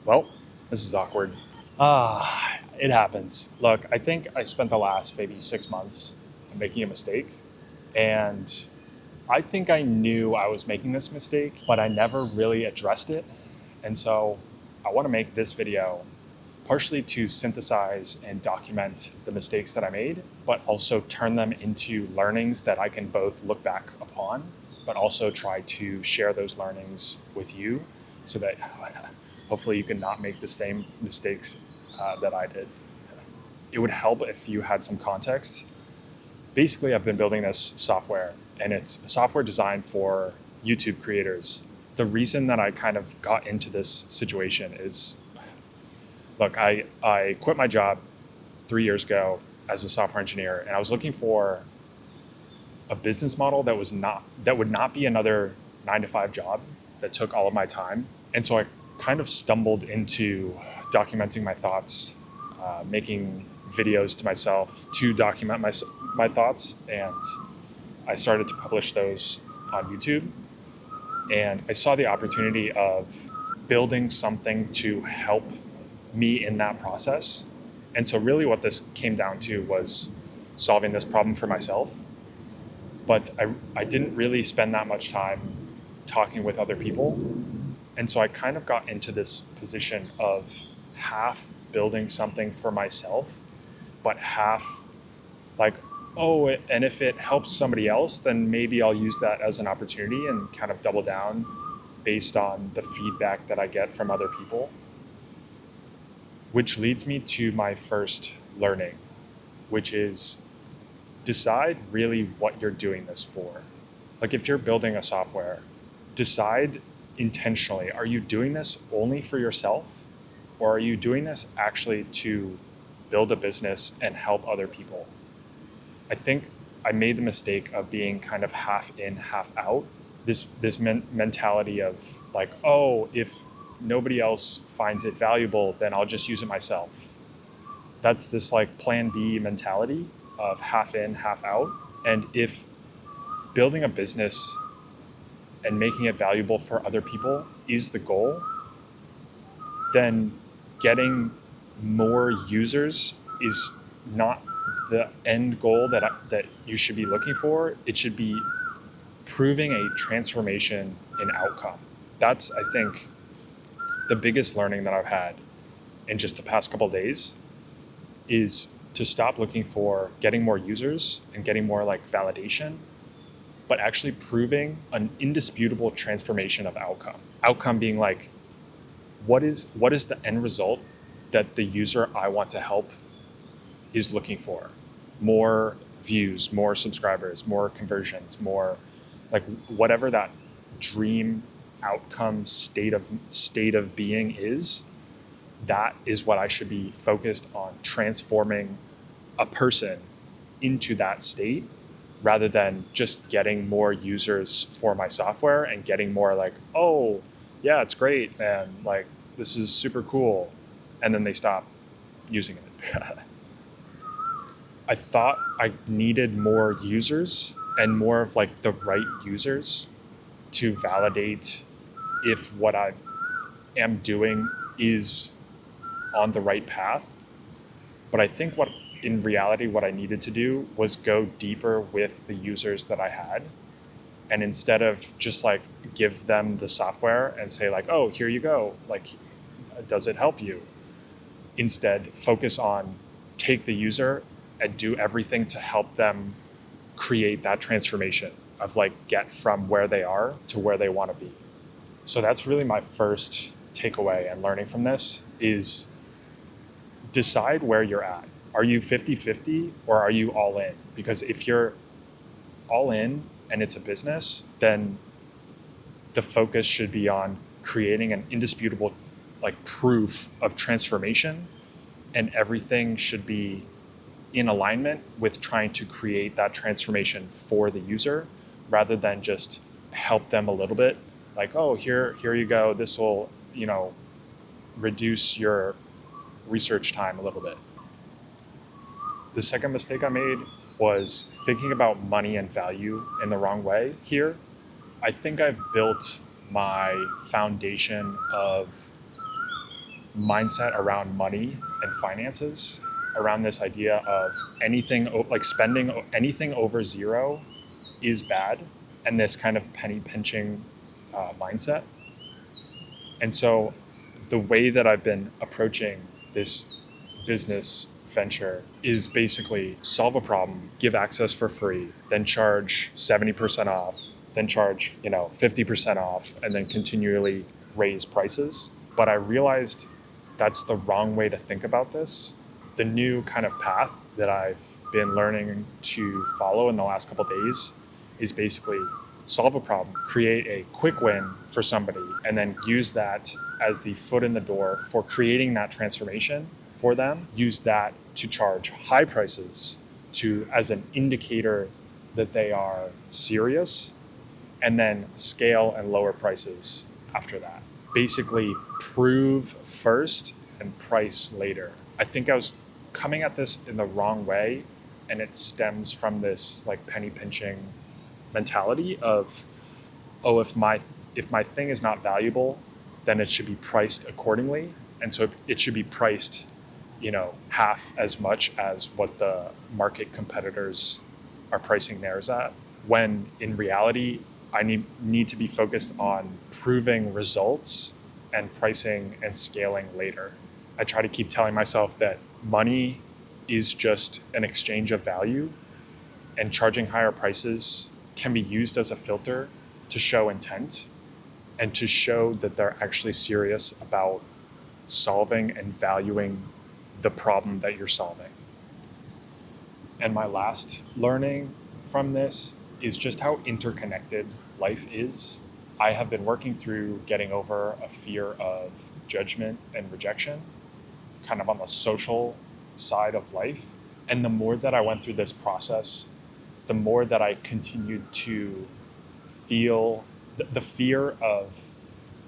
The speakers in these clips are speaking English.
Well, this is awkward. It happens. Look, I think I spent the last maybe 6 months making a mistake. And I think I knew I was making this mistake, but I never really addressed it. And so I want to make this video partially to synthesize and document the mistakes that I made, but also turn them into learnings that I can both look back upon, but also try to share those learnings with you so that hopefully you can not make the same mistakes that I did. It would help if you had some context. Basically, I've been building this software, and it's a software designed for YouTube creators. The reason that I kind of got into this situation is, look, I quit my job 3 years ago as a software engineer, and I was looking for a business model that would not be another 9-to-5 job that took all of my time. And so I kind of stumbled into documenting my thoughts, making videos to myself to document my thoughts, and I started to publish those on YouTube. And I saw the opportunity of building something to help me in that process. And so really what this came down to was solving this problem for myself. But I didn't really spend that much time talking with other people. And so I kind of got into this position of half building something for myself, but half like, oh, and if it helps somebody else, then maybe I'll use that as an opportunity and kind of double down based on the feedback that I get from other people. Which leads me to my first learning, which is decide really what you're doing this for. Like if you're building a software, decide intentionally, are you doing this only for yourself, or are you doing this actually to build a business and help other people? I think I made the mistake of being kind of half in, half out. This mentality of like, oh, if nobody else finds it valuable, then I'll just use it myself. That's this like plan B mentality of half in, half out. And if building a business and making it valuable for other people is the goal, then getting more users is not the end goal that you should be looking for. It should be proving a transformation in outcome. That's, I think, the biggest learning that I've had in just the past couple of days is to stop looking for getting more users and getting more like validation, but actually proving an indisputable transformation of outcome. Outcome being like, what is the end result that the user I want to help is looking for? More views, more subscribers, more conversions, more like whatever that dream outcome state of being is, that is what I should be focused on, transforming a person into that state rather than just getting more users for my software and getting more like, oh yeah, it's great and like this is super cool, and then they stop using it. I thought I needed more users and more of like the right users to validate if what I am doing is on the right path. But I think in reality, what I needed to do was go deeper with the users that I had. And instead of just like give them the software and say like, oh, here you go, like, does it help you? Instead, focus on take the user and do everything to help them create that transformation of like get from where they are to where they want to be. So that's really my first takeaway and learning from this is decide where you're at. Are you 50-50 or are you all in? Because if you're all in and it's a business, then the focus should be on creating an indisputable like proof of transformation, and everything should be in alignment with trying to create that transformation for the user rather than just help them a little bit. Like, oh, here you go. This will, reduce your research time a little bit. The second mistake I made was thinking about money and value in the wrong way here. I think I've built my foundation of mindset around money and finances, around this idea of anything like spending anything over zero is bad, and this kind of penny pinching mindset. And so the way that I've been approaching this business venture is basically solve a problem, give access for free, then charge 70% off, then charge 50% off, and then continually raise prices. But I realized that's the wrong way to think about this. The new kind of path that I've been learning to follow in the last couple of days is basically solve a problem, create a quick win for somebody, and then use that as the foot in the door for creating that transformation for them. Use that to charge high prices as an indicator that they are serious, and then scale and lower prices after that. Basically, prove first and price later. I think I was coming at this in the wrong way, and it stems from this like penny pinching mentality of, oh, if my thing is not valuable, then it should be priced accordingly, and so it should be priced half as much as what the market competitors are pricing theirs at, when in reality I need to be focused on proving results and pricing and scaling later. I try to keep telling myself that money is just an exchange of value, and charging higher prices can be used as a filter to show intent and to show that they're actually serious about solving and valuing the problem that you're solving. And my last learning from this is just how interconnected life is. I have been working through getting over a fear of judgment and rejection, kind of on the social side of life. And the more that I went through this process, the more that I continued to feel the fear of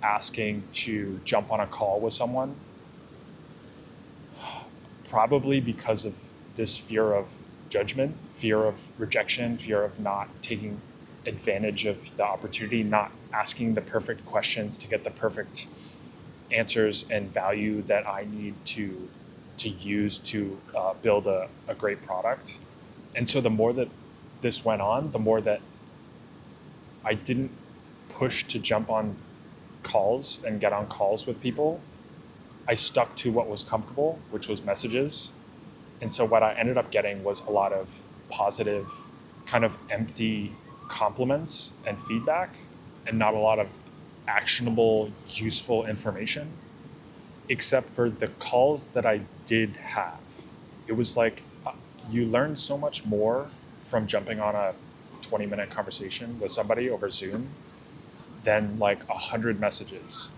asking to jump on a call with someone, probably because of this fear of judgment, fear of rejection, fear of not taking advantage of the opportunity, not asking the perfect questions to get the perfect answers and value that I need to use to build a great product. And so the more that this went on, the more that I didn't push to jump on calls and get on calls with people. I stuck to what was comfortable, which was messages. And so what I ended up getting was a lot of positive, kind of empty compliments and feedback, and not a lot of actionable, useful information, except for the calls that I did have. It was like you learn so much more from jumping on a 20-minute conversation with somebody over Zoom than like 100 messages.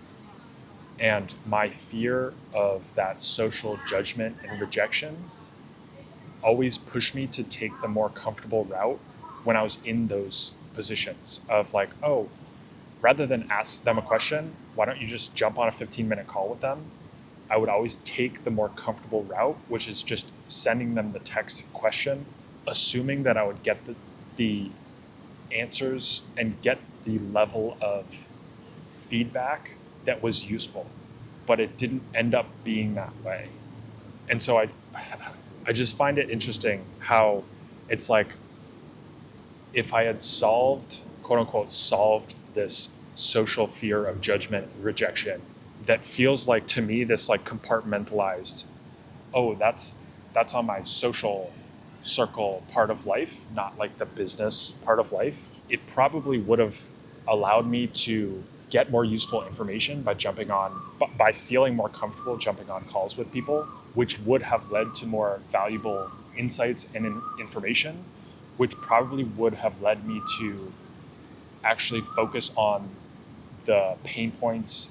And my fear of that social judgment and rejection always pushed me to take the more comfortable route when I was in those positions of like, oh, rather than ask them a question, why don't you just jump on a 15-minute call with them? I would always take the more comfortable route, which is just sending them the text question, assuming that I would get the answers and get the level of feedback that was useful. But it didn't end up being that way. And so I just find it interesting how it's like, if I had quote unquote, solved this social fear of judgment, rejection, that feels like to me this like compartmentalized, oh, that's on my social circle part of life, not like the business part of life. It probably would have allowed me to get more useful information by feeling more comfortable jumping on calls with people, which would have led to more valuable insights and information, which probably would have led me to actually focus on the pain points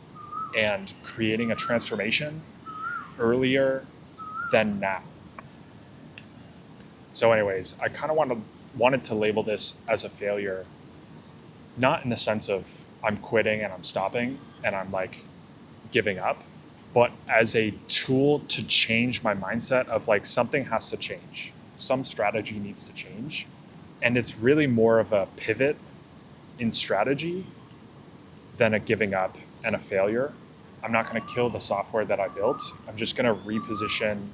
and creating a transformation earlier than now. So anyways, I kind of wanted to label this as a failure, not in the sense of I'm quitting and I'm stopping and I'm like giving up, but as a tool to change my mindset of like something has to change. Some strategy needs to change. And it's really more of a pivot in strategy than a giving up and a failure. I'm not going to kill the software that I built. I'm just going to reposition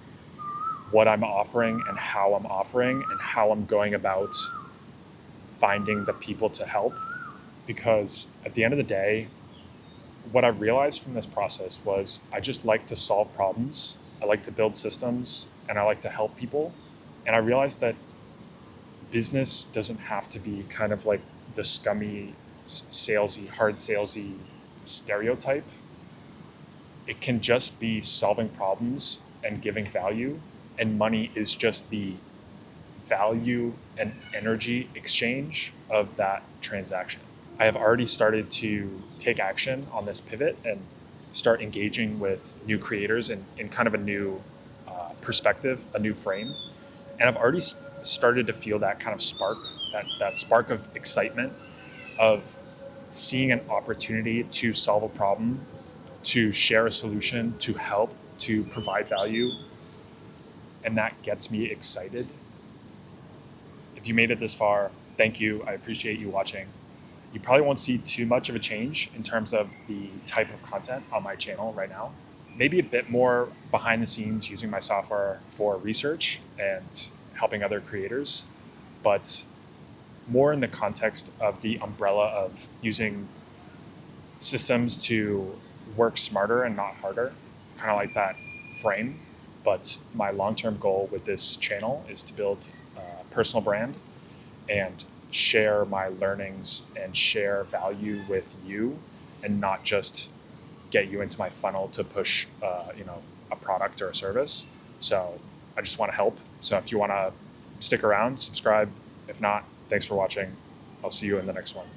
what I'm offering and how I'm going about finding the people to help. Because at the end of the day, what I realized from this process was I just like to solve problems. I like to build systems and I like to help people. And I realized that business doesn't have to be kind of like the scummy, salesy, hard salesy stereotype. It can just be solving problems and giving value, and money is just the value and energy exchange of that transaction. I have already started to take action on this pivot and start engaging with new creators in kind of a new perspective, a new frame. And I've already started to feel that kind of spark, that spark of excitement of seeing an opportunity to solve a problem, to share a solution, to help, to provide value. And that gets me excited. If you made it this far, thank you. I appreciate you watching. You probably won't see too much of a change in terms of the type of content on my channel right now. Maybe a bit more behind the scenes using my software for research and helping other creators, but more in the context of the umbrella of using systems to work smarter and not harder, kind of like that frame. But my long-term goal with this channel is to build a personal brand and share my learnings and share value with you, and not just get you into my funnel to push a product or a service. So I just want to help. So if you want to stick around, subscribe. If not, thanks for watching. I'll see you in the next one.